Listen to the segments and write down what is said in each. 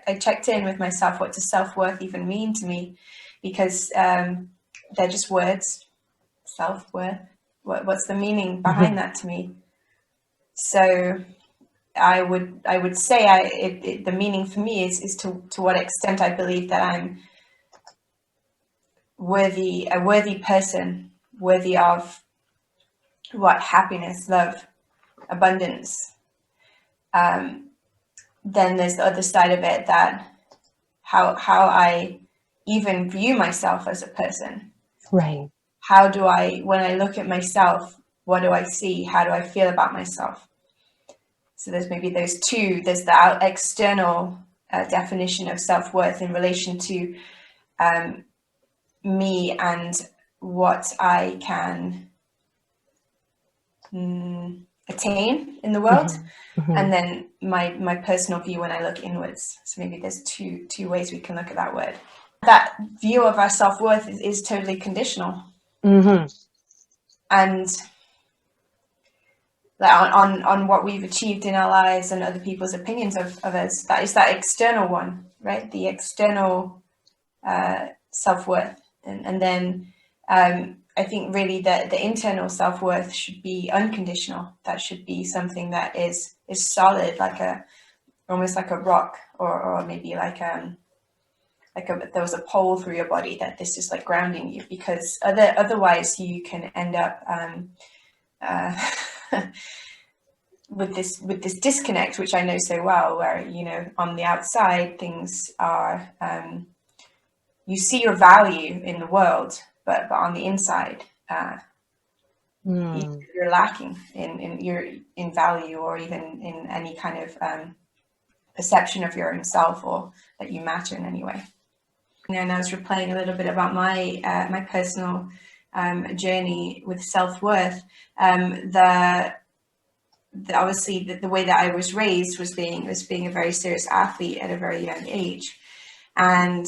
I checked in with myself. What does self-worth even mean to me? Because they're just words. Self-worth. What's the meaning behind that to me? So I would say the meaning for me is to what extent I believe that I'm a worthy person, worthy of what happiness, love, abundance. Then there's the other side of it, that how I even view myself as a person. Right. How do I, when I look at myself, what do I see? How do I feel about myself? So there's maybe those two. There's the external definition of self-worth in relation to me and what I can attain in the world, and then my personal view when I look inwards. So maybe there's two ways we can look at that word. That view of our self-worth is totally conditional, and on what we've achieved in our lives and other people's opinions of us. That is that external one, right? The external self-worth, and then I think really the internal self-worth should be unconditional. That should be something that is solid, almost like a rock, or maybe there was a pole through your body, that this is like grounding you, because otherwise you can end up with this disconnect, which I know so well, where, you know, on the outside things are, you see your value in the world, but on the inside, you're lacking in value, or even in any kind of perception of your own self, or that you matter in any way. And I was replaying a little bit about my my personal journey with self-worth. Obviously the way that I was raised was being a very serious athlete at a very young age, and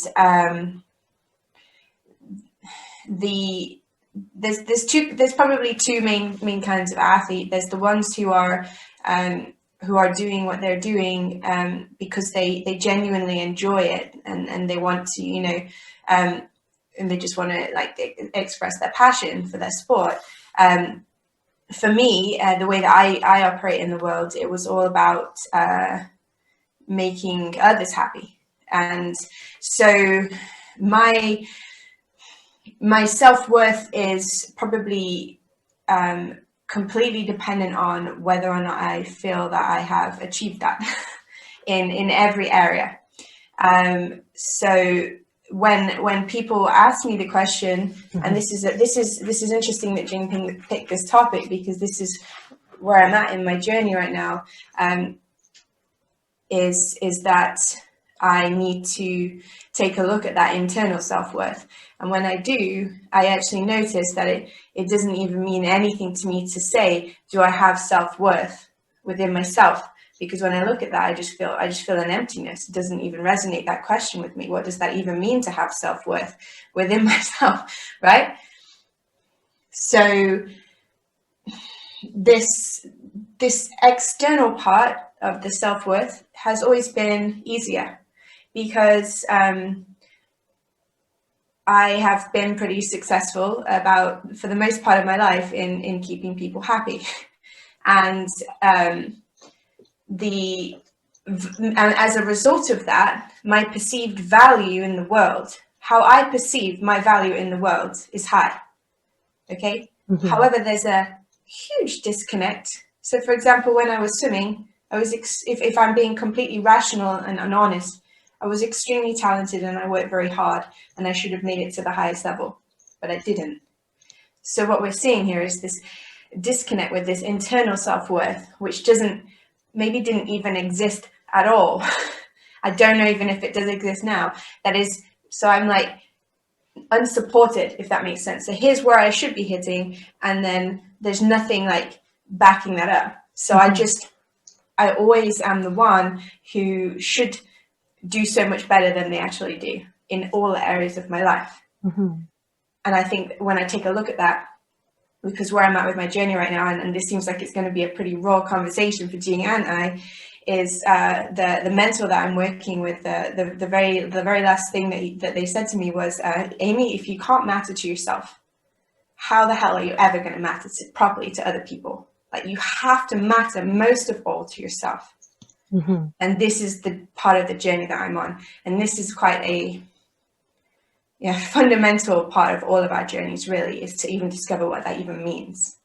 there's probably two main kinds of athlete. There's the ones who are doing what they're doing because they genuinely enjoy it, and they want to, you know, and they just want to express their passion for their sport. For me, the way that I operate in the world, it was all about making others happy. And so my self-worth is probably completely dependent on whether or not I feel that I have achieved that in every area. So when people ask me the question, and this is interesting that Jinping picked this topic, because this is where I'm at in my journey right now, is that I need to take a look at that internal self-worth. And when I do, I actually notice that it doesn't even mean anything to me to say, do I have self-worth within myself? Because when I look at that, I just feel an emptiness. It doesn't even resonate, that question, with me. What does that even mean, to have self-worth within myself, right? So this external part of the self-worth has always been easier, because I have been pretty successful for the most part of my life in keeping people happy. And as a result of that, my perceived value in the world, how I perceive my value in the world, is high. Okay. However, there's a huge disconnect. So, for example, when I was swimming, if I'm being completely rational and honest, I was extremely talented, and I worked very hard, and I should have made it to the highest level, but I didn't. So what we're seeing here is this disconnect with this internal self-worth, which maybe didn't even exist at all. I don't know even if it does exist now. So I'm like unsupported, if that makes sense. So here's where I should be hitting, and then there's nothing like backing that up. So I always am the one who should do so much better than they actually do in all areas of my life. And I think when I take a look at that, because where I'm at with my journey right now, and this seems like it's going to be a pretty raw conversation for Jing and I, is the mentor that I'm working with. The very last thing that they said to me was, Amy, if you can't matter to yourself, how the hell are you ever going to matter properly to other people? Like, you have to matter most of all to yourself. Mm-hmm. And this is the part of the journey that I'm on. And this is quite a fundamental part of all of our journeys, really, is to even discover what that even means.